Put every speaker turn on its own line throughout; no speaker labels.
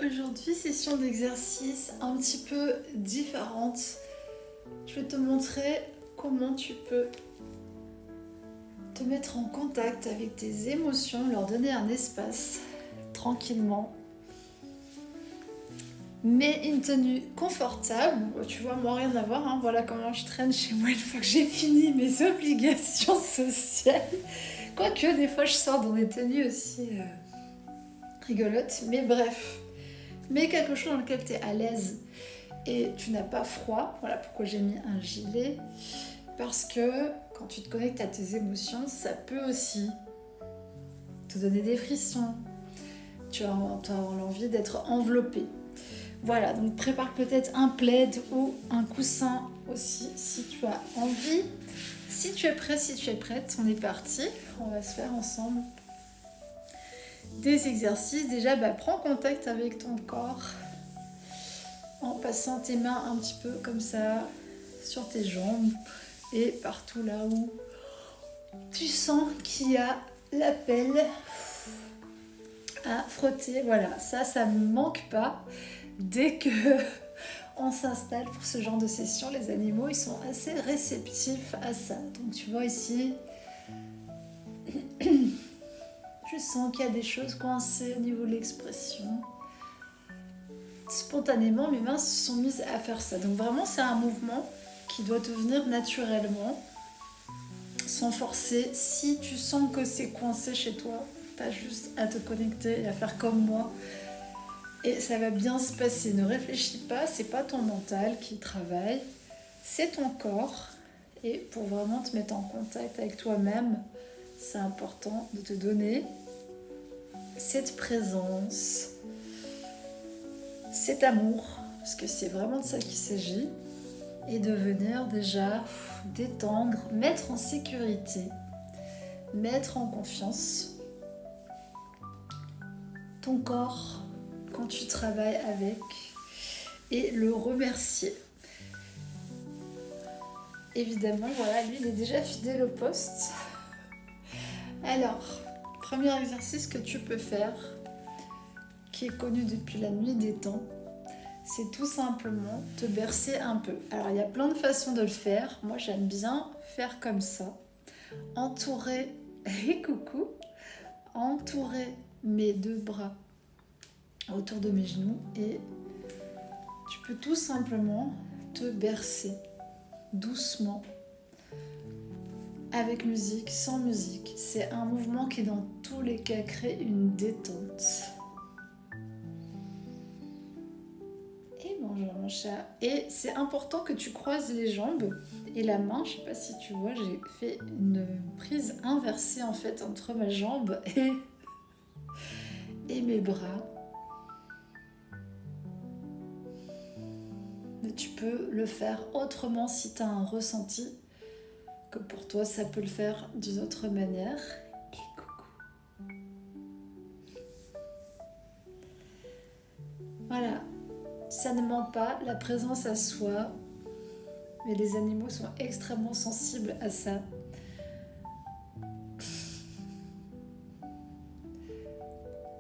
Aujourd'hui, session d'exercice un petit peu différente. Je vais te montrer comment tu peux te mettre en contact avec tes émotions, leur donner un espace tranquillement. Mais une tenue confortable, tu vois, moi rien à voir, hein. Voilà comment je traîne chez moi une fois que j'ai fini mes obligations sociales. Quoique des fois je sors dans des tenues aussi rigolotes, mais bref. Mais quelque chose dans lequel tu es à l'aise et tu n'as pas froid. Voilà pourquoi j'ai mis un gilet. Parce que quand tu te connectes à tes émotions, ça peut aussi te donner des frissons. Tu as l'envie d'être enveloppé. Voilà, donc prépare peut-être un plaid ou un coussin aussi si tu as envie. Si tu es prêt, si tu es prête, on est parti. On va se faire ensemble des exercices. Déjà, prends contact avec ton corps en passant tes mains un petit peu comme ça sur tes jambes et partout là où tu sens qu'il y a l'appel à frotter. Voilà, ça ne manque pas. Dès que on s'installe pour ce genre de session, les animaux, ils sont assez réceptifs à ça. Donc tu vois ici, je sens qu'il y a des choses coincées au niveau de l'expression. Spontanément, mes mains se sont mises à faire ça. Donc vraiment, c'est un mouvement qui doit te venir naturellement, sans forcer. Si tu sens que c'est coincé chez toi, t'as juste à te connecter et à faire comme moi. Et ça va bien se passer. Ne réfléchis pas, c'est pas ton mental qui travaille, c'est ton corps. Et pour vraiment te mettre en contact avec toi-même, c'est important de te donner cette présence, cet amour, parce que c'est vraiment de ça qu'il s'agit, et de venir déjà détendre, mettre en sécurité, mettre en confiance ton corps quand tu travailles avec et le remercier. Évidemment, voilà, lui il est déjà fidèle au poste. Alors, premier exercice que tu peux faire, qui est connu depuis la nuit des temps, c'est tout simplement te bercer un peu. Alors, il y a plein de façons de le faire. Moi, j'aime bien faire comme ça. Entourer, et coucou, entourer mes deux bras autour de mes genoux et tu peux tout simplement te bercer doucement, avec musique, sans musique. C'est un mouvement qui dans tous les cas crée une détente. Et bonjour mon chat. Et c'est important que tu croises les jambes et la main. Je sais pas si tu vois, j'ai fait une prise inversée en fait entre ma jambe et mes bras. Mais tu peux le faire autrement si tu as un ressenti que pour toi ça peut le faire d'une autre manière. Et coucou. Voilà, ça ne ment pas, la présence à soi, mais les animaux sont extrêmement sensibles à ça.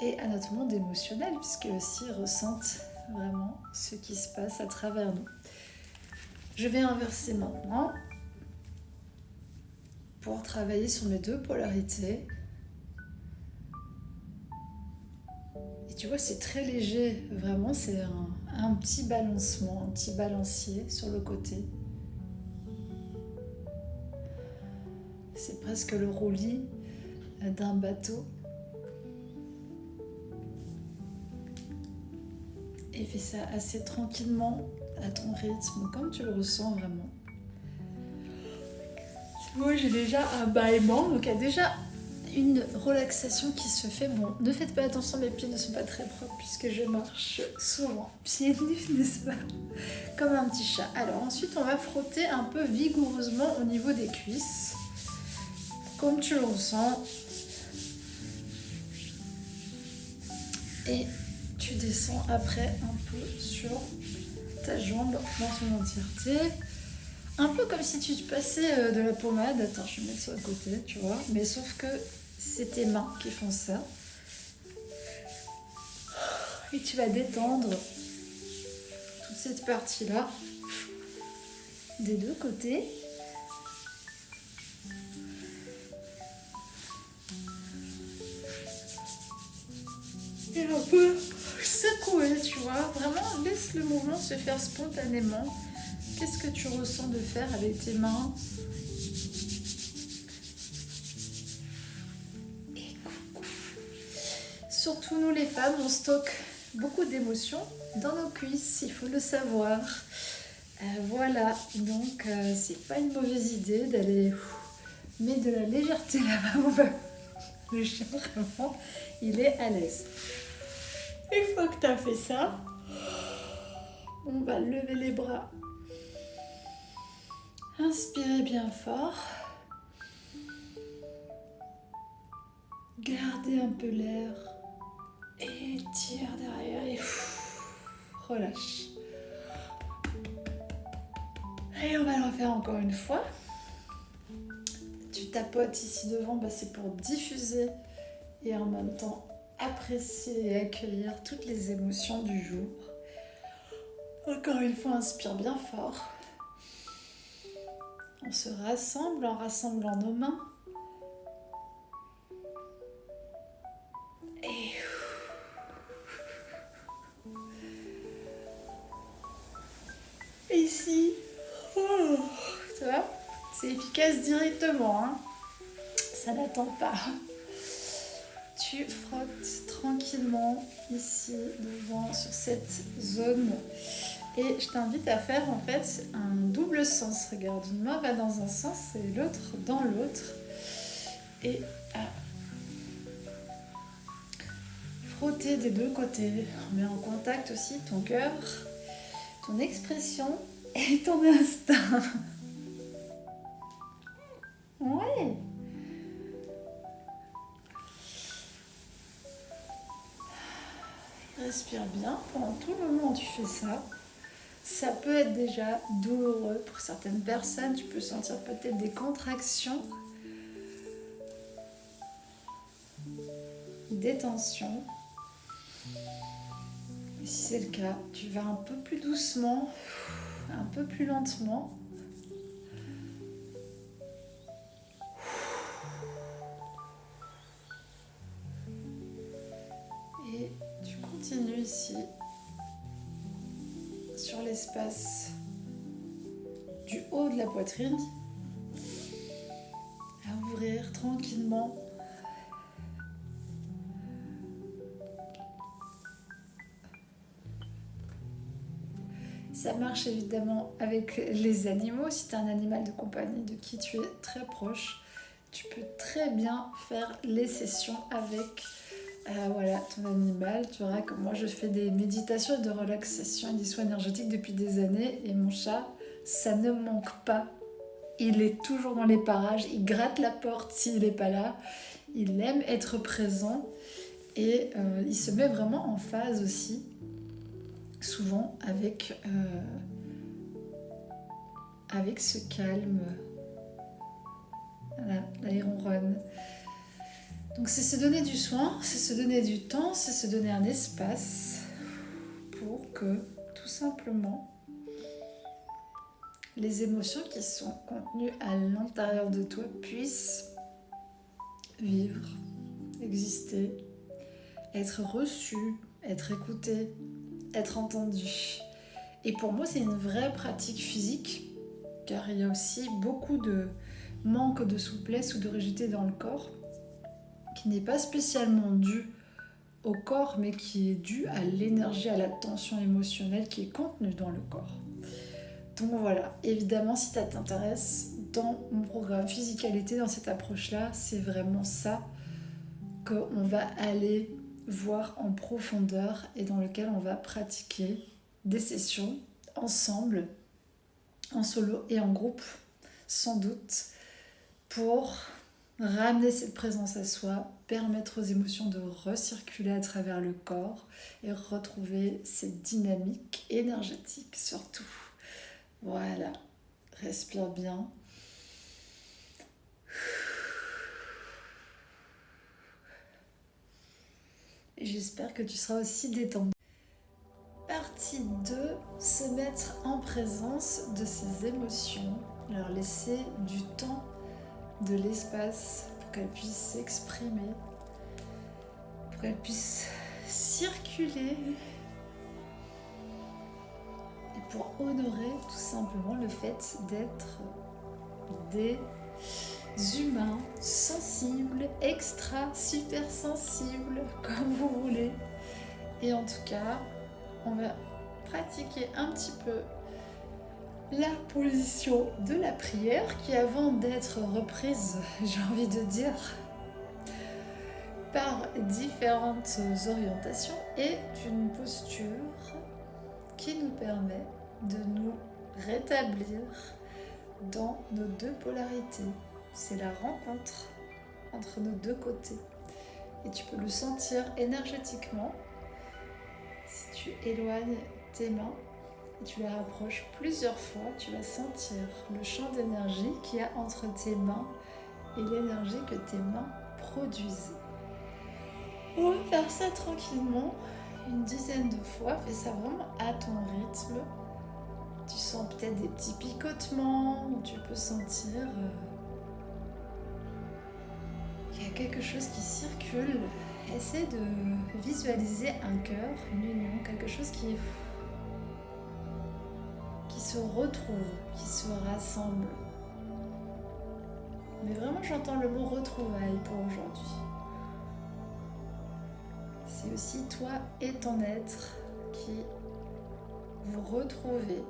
Et à notre monde émotionnel, puisque aussi ils ressentent vraiment ce qui se passe à travers nous. Je vais inverser maintenant pour travailler sur mes deux polarités. Et tu vois, c'est très léger, vraiment, c'est un petit balancement, un petit balancier sur le côté. C'est presque le roulis d'un bateau. Et fais ça assez tranquillement, à ton rythme, comme tu le ressens vraiment. Moi, j'ai déjà un bâillement, donc il y a déjà une relaxation qui se fait. Bon, ne faites pas attention, mes pieds ne sont pas très propres puisque je marche souvent pieds nus, n'est-ce pas? Comme un petit chat. Alors ensuite, on va frotter un peu vigoureusement au niveau des cuisses, comme tu le ressens. Et tu descends après un peu sur ta jambe dans son entièreté. Un peu comme si tu te passais de la pommade. Attends, je vais mettre sur le côté, tu vois. Mais sauf que c'est tes mains qui font ça. Et tu vas détendre toute cette partie-là des deux côtés. Et un peu secouer, tu vois. Vraiment, laisse le mouvement se faire spontanément. Qu'est-ce que tu ressens de faire avec tes mains? Et coucou. Surtout nous les femmes, on stocke beaucoup d'émotions dans nos cuisses, il faut le savoir. Voilà, donc c'est pas une mauvaise idée d'aller mettre de la légèreté là-bas. Le chien vraiment, il est à l'aise. Une fois que tu as fait ça, on va lever les bras. Inspirez bien fort. Gardez un peu l'air. Et tire derrière et relâche. Et on va le refaire encore une fois. Tu tapotes ici devant, c'est pour diffuser et en même temps apprécier et accueillir toutes les émotions du jour. Encore une fois, inspire bien fort. On se rassemble en rassemblant nos mains. Et ici, tu vois, c'est efficace directement, hein. Ça n'attend pas. Tu frottes tranquillement ici devant sur cette zone et je t'invite à faire en fait un double sens. Regarde, une main va dans un sens et l'autre dans l'autre et à frotter des deux côtés. On met en contact aussi ton cœur, ton expression et ton instinct. Ouais. Respire bien pendant tout le moment où tu fais ça. Ça peut être déjà douloureux pour certaines personnes. Tu peux sentir peut-être des contractions, des tensions. Et si c'est le cas, tu vas un peu plus doucement, un peu plus lentement. Et tu continues ici sur l'espace du haut de la poitrine à ouvrir tranquillement. Ça marche évidemment avec les animaux. Si tu as un animal de compagnie de qui tu es très proche, tu peux très bien faire les sessions avec ton animal. Tu verras que moi je fais des méditations et de relaxation et des soins énergétiques depuis des années et mon chat, ça ne manque pas. Il est toujours dans les parages, il gratte la porte s'il n'est pas là, il aime être présent et il se met vraiment en phase aussi, souvent avec ce calme. Voilà, là il ronronne. Donc c'est se donner du soin, c'est se donner du temps, c'est se donner un espace pour que tout simplement les émotions qui sont contenues à l'intérieur de toi puissent vivre, exister, être reçues, être écoutées, être entendues. Et pour moi c'est une vraie pratique physique car il y a aussi beaucoup de manque de souplesse ou de rigidité dans le corps qui n'est pas spécialement dû au corps, mais qui est dû à l'énergie, à la tension émotionnelle qui est contenue dans le corps. Donc voilà, évidemment, si ça t'intéresse, dans mon programme Physicalité, dans cette approche-là, c'est vraiment ça qu'on va aller voir en profondeur et dans lequel on va pratiquer des sessions ensemble, en solo et en groupe, sans doute, pour ramener cette présence à soi, permettre aux émotions de recirculer à travers le corps et retrouver cette dynamique énergétique surtout. Voilà, respire bien. Et j'espère que tu seras aussi détendu. partie 2, se mettre en présence de ses émotions, leur laisser du temps, de l'espace pour qu'elles puissent s'exprimer, pour qu'elles puissent circuler et pour honorer tout simplement le fait d'être des humains sensibles, extra, super sensibles, comme vous voulez. Et en tout cas, on va pratiquer un petit peu la position de la prière qui, avant d'être reprise, j'ai envie de dire, par différentes orientations, est une posture qui nous permet de nous rétablir dans nos deux polarités. C'est la rencontre entre nos deux côtés. Et tu peux le sentir énergétiquement si tu éloignes tes mains et tu les rapproches plusieurs fois. Tu vas sentir le champ d'énergie qu'il y a entre tes mains et l'énergie que tes mains produisent. On va faire ça tranquillement, une dizaine de fois. Fais ça vraiment à ton rythme. Tu sens peut-être des petits picotements, ou tu peux sentir qu'il y a quelque chose qui circule. Essaie de visualiser un cœur, une union, quelque chose qui se retrouve, qui se rassemble. Mais vraiment, j'entends le mot retrouvailles pour aujourd'hui. C'est aussi toi et ton être qui vous retrouvez.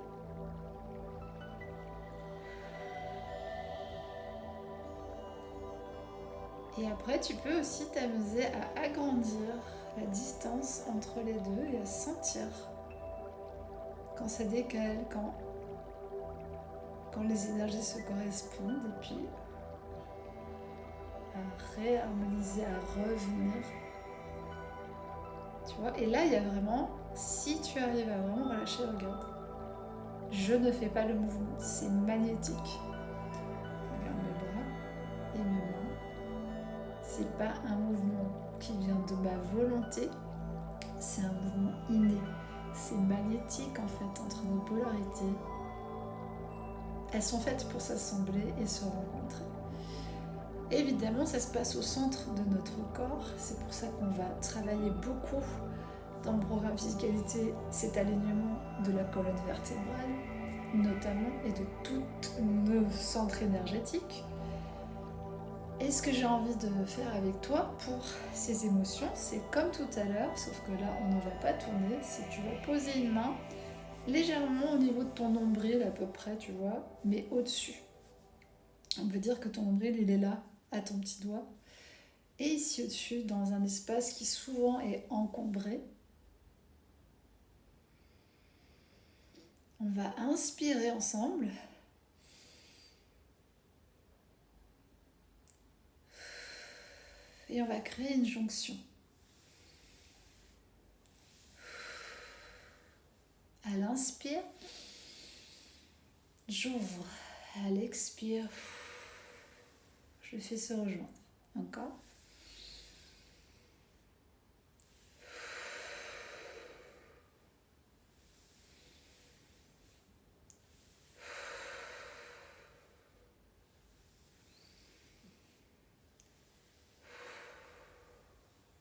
Et après, tu peux aussi t'amuser à agrandir la distance entre les deux et à sentir quand ça décale, quand les énergies se correspondent, et puis à réharmoniser, à revenir. Tu vois, et là, il y a vraiment, si tu arrives à vraiment relâcher, regarde, je ne fais pas le mouvement, c'est magnétique. Regarde mes bras et mes mains. C'est pas un mouvement qui vient de ma volonté, c'est un mouvement inné. C'est magnétique en fait entre nos polarités. Elles sont faites pour s'assembler et se rencontrer. Évidemment, ça se passe au centre de notre corps. C'est pour ça qu'on va travailler beaucoup dans le programme Physicalité, cet alignement de la colonne vertébrale, notamment, et de tous nos centres énergétiques. Et ce que j'ai envie de faire avec toi pour ces émotions, c'est comme tout à l'heure, sauf que là, on ne va pas tourner. C'est que tu vas poser une main légèrement au niveau de ton nombril à peu près, tu vois, mais au-dessus. On veut dire que ton nombril, il est là, à ton petit doigt. Et ici au-dessus, dans un espace qui souvent est encombré. On va inspirer ensemble. Et on va créer une jonction. À l'inspire, j'ouvre. À l'expire, je fais se rejoindre. Encore.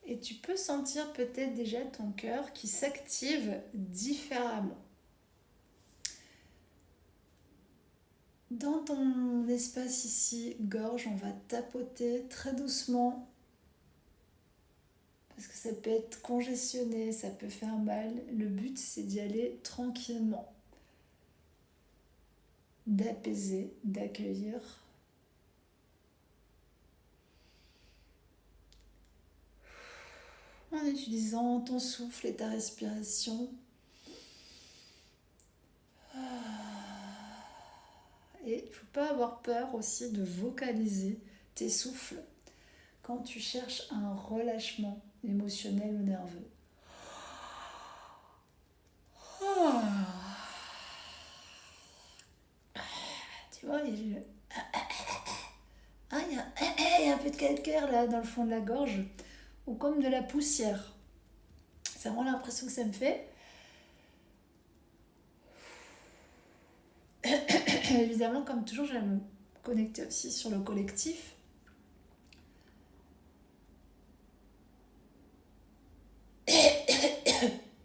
Et tu peux sentir peut-être déjà ton cœur qui s'active différemment. Dans ton espace ici, gorge, on va tapoter très doucement. Parce que ça peut être congestionné, ça peut faire mal. Le but, c'est d'y aller tranquillement. D'apaiser, d'accueillir. En utilisant ton souffle et ta respiration. Et il ne faut pas avoir peur aussi de vocaliser tes souffles quand tu cherches un relâchement émotionnel ou nerveux. Tu vois, il y a un peu de calcaire là dans le fond de la gorge, ou comme de la poussière. C'est vraiment l'impression que ça me fait. Évidemment, comme toujours, j'aime me connecter aussi sur le collectif.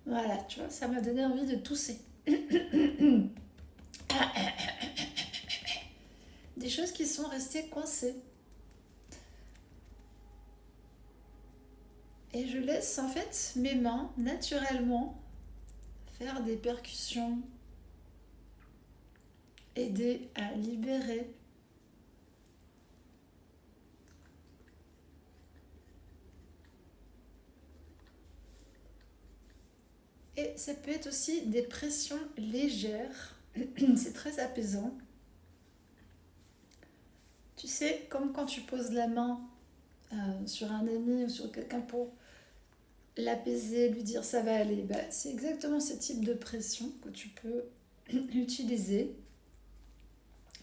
Voilà, tu vois, ça m'a donné envie de tousser. Des choses qui sont restées coincées. Et je laisse en fait mes mains naturellement faire des percussions, aider à libérer. Et ça peut être aussi des pressions légères. C'est très apaisant. Tu sais, comme quand tu poses la main sur un ami ou sur quelqu'un pour l'apaiser, lui dire ça va aller, bah, c'est exactement ce type de pression que tu peux utiliser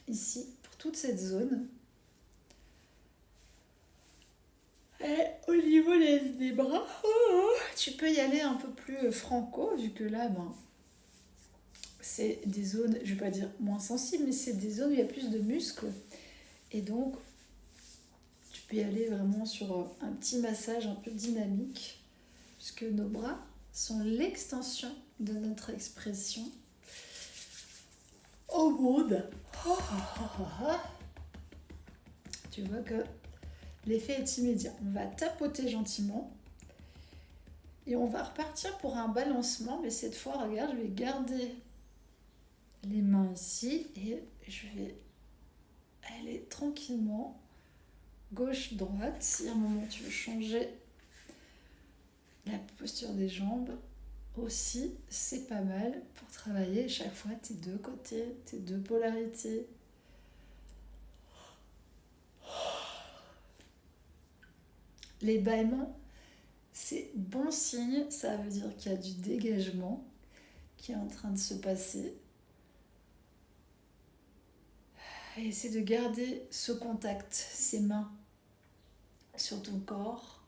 ici pour toute cette zone. Et au niveau des bras, tu peux y aller un peu plus franco, vu que là, ben, c'est des zones, je vais pas dire moins sensibles, mais c'est des zones où il y a plus de muscles. Et donc, tu peux y aller vraiment sur un petit massage un peu dynamique, puisque nos bras sont l'extension de notre expression au monde. Tu vois que l'effet est immédiat. On va tapoter gentiment et on va repartir pour un balancement, mais cette fois, regarde, je vais garder les mains ici et je vais aller tranquillement gauche-droite. Si à un moment tu veux changer la posture des jambes aussi, c'est pas mal pour travailler chaque fois tes deux côtés, tes deux polarités. Les bâillements, c'est bon signe, ça veut dire qu'il y a du dégagement qui est en train de se passer. Et essaie de garder ce contact, ces mains sur ton corps.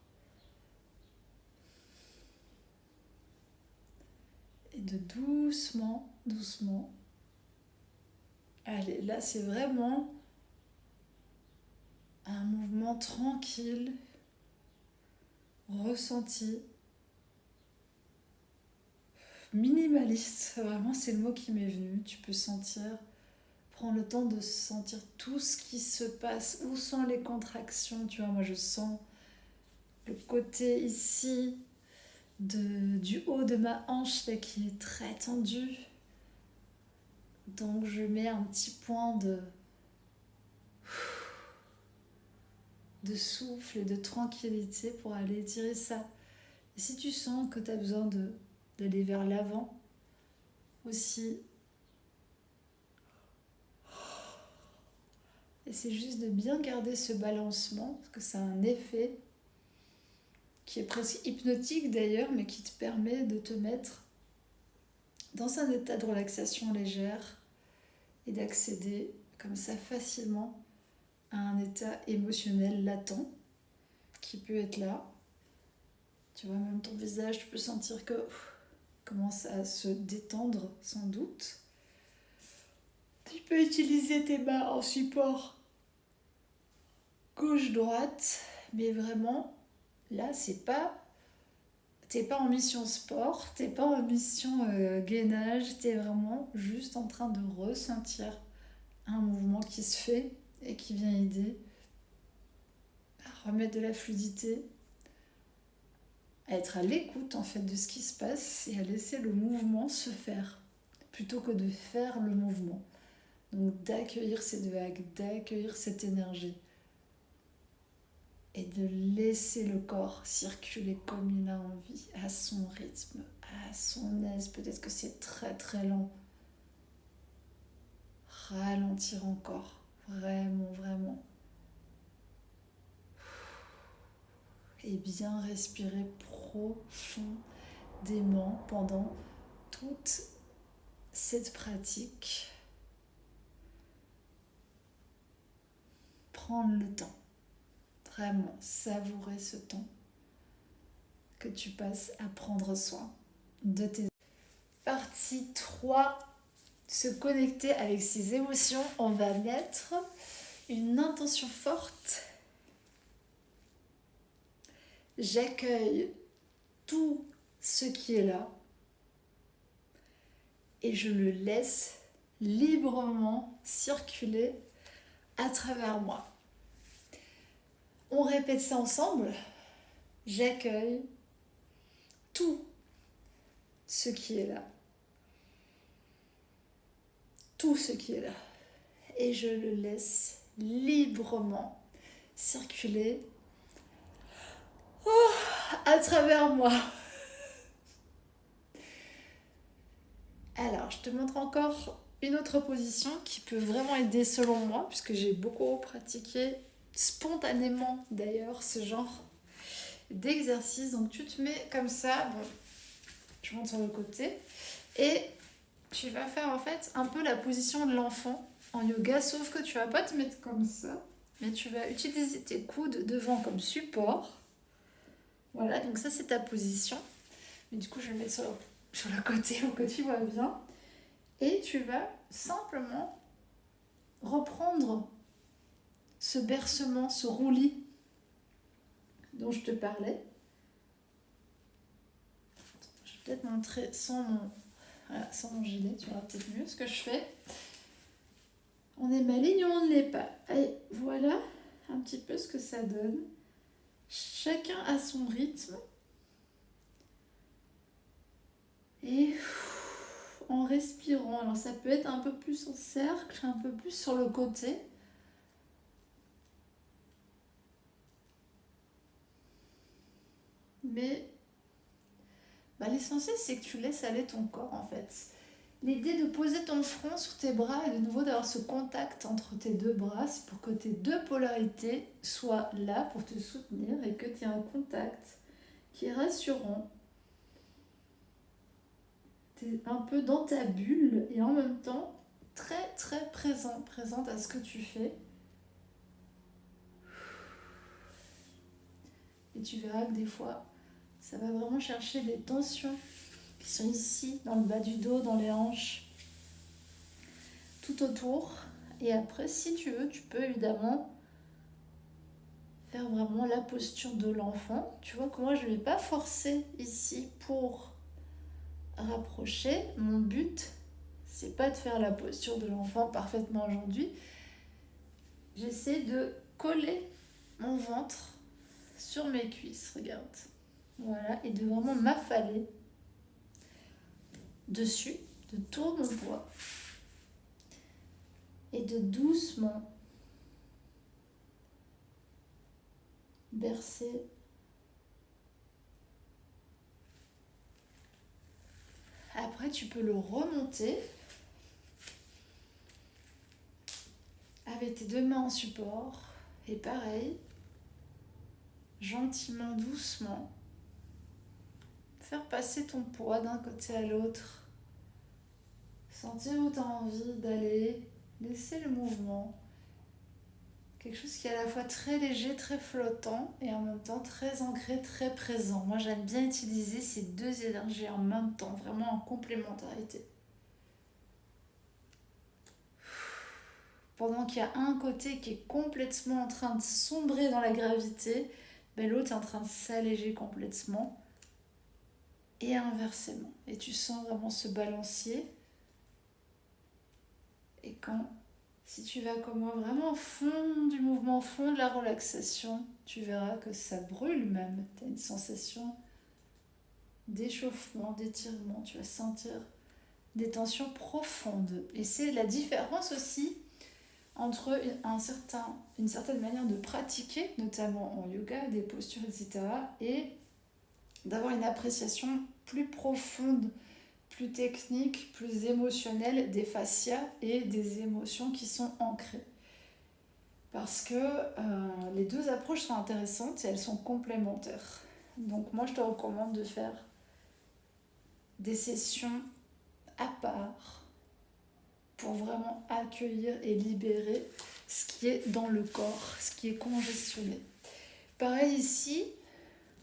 Et de doucement, doucement. Allez, là c'est vraiment un mouvement tranquille, ressenti, minimaliste. Vraiment, c'est le mot qui m'est venu. Tu peux sentir, prends le temps de sentir tout ce qui se passe. Où sont les contractions? Tu vois, moi je sens le côté ici du haut de ma hanche là, qui est très tendu. Donc je mets un petit point de souffle et de tranquillité pour aller étirer ça. Et si tu sens que tu as besoin d'aller vers l'avant aussi, et c'est juste de bien garder ce balancement, parce que ça a un effet qui est presque hypnotique d'ailleurs, mais qui te permet de te mettre dans un état de relaxation légère et d'accéder comme ça facilement à un état émotionnel latent qui peut être là. Tu vois, même ton visage, tu peux sentir que commence à se détendre sans doute. Tu peux utiliser tes mains en support gauche-droite, mais vraiment, là, t'es pas en mission sport, t'es pas en mission gainage, t'es vraiment juste en train de ressentir un mouvement qui se fait et qui vient aider à remettre de la fluidité, à être à l'écoute en fait de ce qui se passe et à laisser le mouvement se faire plutôt que de faire le mouvement. Donc d'accueillir cette vague, d'accueillir cette énergie et de laisser le corps circuler comme il a envie, à son rythme, à son aise. Peut-être que c'est très très lent. Ralentir encore, vraiment, vraiment. Et bien respirer profondément pendant toute cette pratique. Prendre le temps, vraiment savourer ce temps que tu passes à prendre soin de tes... Partie 3, se connecter avec ses émotions, on va mettre une intention forte. J'accueille tout ce qui est là et je le laisse librement circuler à travers moi. On répète ça ensemble. J'accueille tout ce qui est là. Tout ce qui est là. Et je le laisse librement circuler à travers moi. Alors, je te montre encore une autre position qui peut vraiment aider selon moi, puisque j'ai beaucoup pratiqué spontanément d'ailleurs ce genre d'exercice. Donc tu te mets comme ça, bon, je monte sur le côté, et tu vas faire en fait un peu la position de l'enfant en yoga, sauf que tu vas pas te mettre comme ça, mais tu vas utiliser tes coudes devant comme support. Voilà, donc ça c'est ta position. Mais du coup je vais le mettre sur le côté pour que tu vois bien. Et tu vas simplement reprendre ce bercement, ce roulis dont je te parlais. Je vais peut-être montrer sans mon gilet, tu verras peut-être mieux ce que je fais. On est alignement de l'épaule. Et voilà un petit peu ce que ça donne. Chacun a son rythme. Et en respirant, alors ça peut être un peu plus en cercle, un peu plus sur le côté. Mais l'essentiel, c'est que tu laisses aller ton corps en fait. L'idée de poser ton front sur tes bras et de nouveau d'avoir ce contact entre tes deux bras, c'est pour que tes deux polarités soient là pour te soutenir et que tu aies un contact qui est rassurant. Tu es un peu dans ta bulle et en même temps très très présente à ce que tu fais. Et tu verras que des fois, ça va vraiment chercher des tensions qui sont ici, dans le bas du dos, dans les hanches, tout autour. Et après, si tu veux, tu peux évidemment faire vraiment la posture de l'enfant. Tu vois que moi, je ne vais pas forcer ici pour rapprocher. Mon but, c'est pas de faire la posture de l'enfant parfaitement aujourd'hui. J'essaie de coller mon ventre sur mes cuisses, regarde. Voilà, et de vraiment m'affaler dessus, de tout mon poids. Et de doucement bercer après tu peux le remonter avec tes deux mains en support et pareil gentiment, doucement faire passer ton poids d'un côté à l'autre, sentir où tu as envie d'aller, laisser le mouvement. Quelque chose qui est à la fois très léger, très flottant et en même temps très ancré, très présent. Moi, j'aime bien utiliser ces deux énergies en même temps, vraiment en complémentarité. Pendant qu'il y a un côté qui est complètement en train de sombrer dans la gravité, l'autre est en train de s'alléger complètement et inversement. Et tu sens vraiment ce balancier. Et si tu vas comme moi vraiment au fond du mouvement, au fond de la relaxation, tu verras que ça brûle même. Tu as une sensation d'échauffement, d'étirement. Tu vas sentir des tensions profondes. Et c'est la différence aussi entre une certaine manière de pratiquer, notamment en yoga, des postures, etc., et d'avoir une appréciation plus profonde, plus technique, plus émotionnelle des fascias et des émotions qui sont ancrées. Parce que les deux approches sont intéressantes et elles sont complémentaires. Donc moi, je te recommande de faire des sessions à part pour vraiment accueillir et libérer ce qui est dans le corps, ce qui est congestionné. Pareil ici,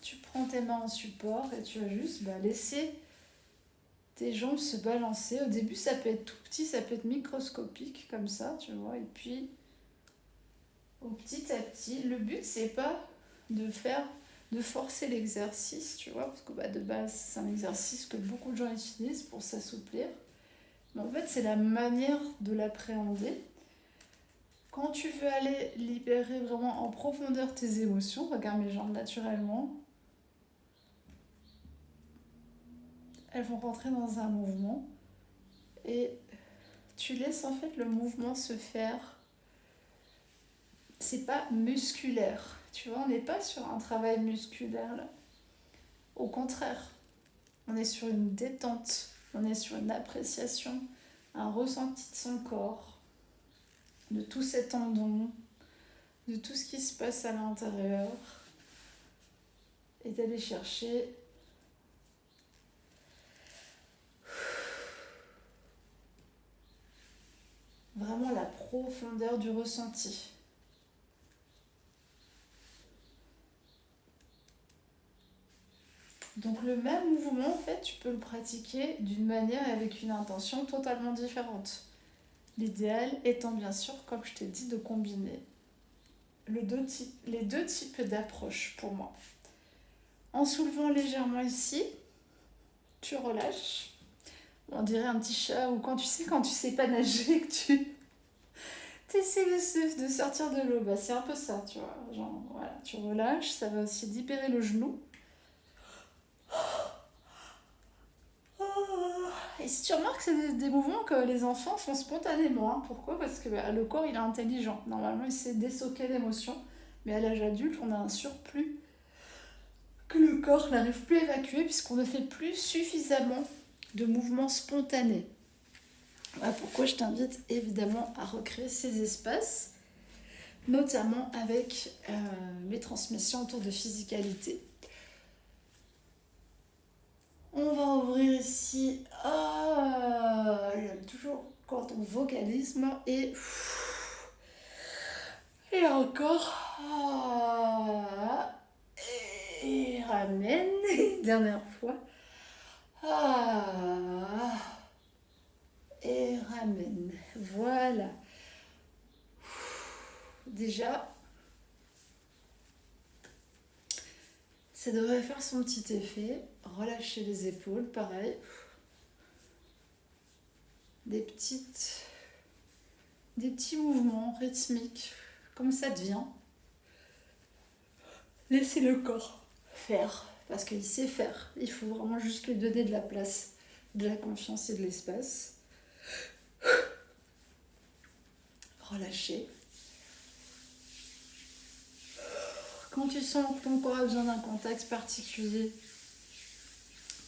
tu prends tes mains en support et tu vas juste laisser tes jambes se balancer. Au début, ça peut être tout petit, ça peut être microscopique, comme ça, tu vois. Et puis, au petit à petit, le but, c'est pas de forcer l'exercice, tu vois, parce que de base, c'est un exercice que beaucoup de gens utilisent pour s'assouplir. Mais en fait, c'est la manière de l'appréhender. Quand tu veux aller libérer vraiment en profondeur tes émotions, regarde mes jambes naturellement, elles vont rentrer dans un mouvement et tu laisses en fait le mouvement se faire. C'est pas musculaire, tu vois, on n'est pas sur un travail musculaire là. Au contraire, on est sur une détente, on est sur une appréciation, un ressenti de son corps, de tous ses tendons, de tout ce qui se passe à l'intérieur, et d'aller chercher vraiment la profondeur du ressenti. Donc le même mouvement, en fait, tu peux le pratiquer d'une manière et avec une intention totalement différente. L'idéal étant bien sûr, comme je t'ai dit, de combiner les deux types d'approches pour moi. En soulevant légèrement ici, tu relâches. On dirait un petit chat, ou quand tu sais pas nager, que tu essaies de sortir de l'eau. C'est un peu ça, tu vois. Genre, voilà, tu relâches, ça va aussi libérer le genou. Et si tu remarques, c'est des mouvements que les enfants font spontanément. Hein. Pourquoi ? Parce que le corps, il est intelligent. Normalement, il sait déstocker l'émotion. Mais à l'âge adulte, on a un surplus que le corps n'arrive plus à évacuer puisqu'on ne fait plus suffisamment de mouvements spontanés. Voilà pourquoi je t'invite évidemment à recréer ces espaces, notamment avec mes transmissions autour de physicalité. On va ouvrir ici. J'aime toujours quand on vocalise et encore. Et ramène. Dernière fois. Et ramène. Voilà. Déjà, ça devrait faire son petit effet. Relâcher les épaules, pareil. Des petits mouvements rythmiques, comme ça devient. Laissez le corps faire, parce qu'il sait faire. Il faut vraiment juste lui donner de la place, de la confiance et de l'espace. Relâchez. Quand tu sens que ton corps a besoin d'un contact particulier,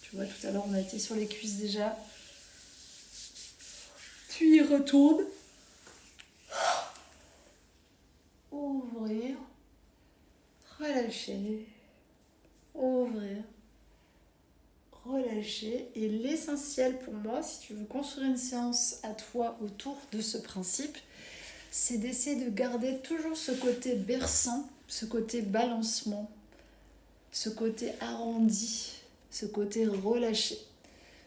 tu vois, tout à l'heure on a été sur les cuisses déjà, tu y retournes. Ouvrir, relâcher, ouvrir, relâcher. Et l'essentiel pour moi, si tu veux construire une séance à toi autour de ce principe, c'est d'essayer de garder toujours ce côté berçant, ce côté balancement, ce côté arrondi, ce côté relâché.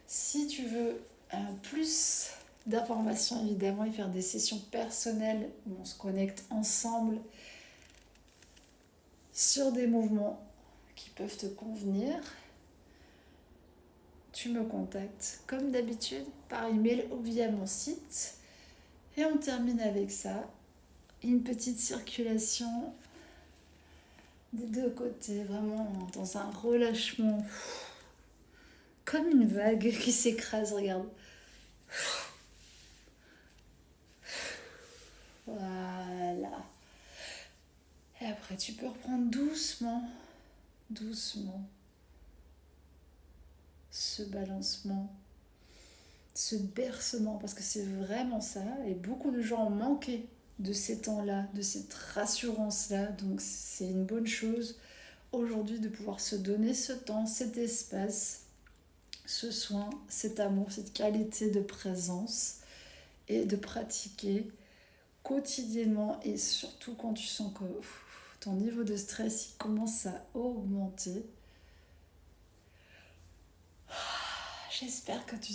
Si tu veux plus d'informations, évidemment, et faire des sessions personnelles où on se connecte ensemble sur des mouvements qui peuvent te convenir, tu me contactes comme d'habitude par email ou via mon site. Et on termine avec ça, une petite circulation des deux côtés, vraiment dans un relâchement, comme une vague qui s'écrase, regarde. Voilà. Et après, tu peux reprendre doucement ce balancement, ce bercement, parce que c'est vraiment ça. Et beaucoup de gens ont manqué de ces temps-là, de cette rassurance-là. Donc c'est une bonne chose aujourd'hui de pouvoir se donner ce temps, cet espace, ce soin, cet amour, cette qualité de présence et de pratiquer quotidiennement, et surtout quand tu sens que ton niveau de stress il commence à augmenter. J'espère que tu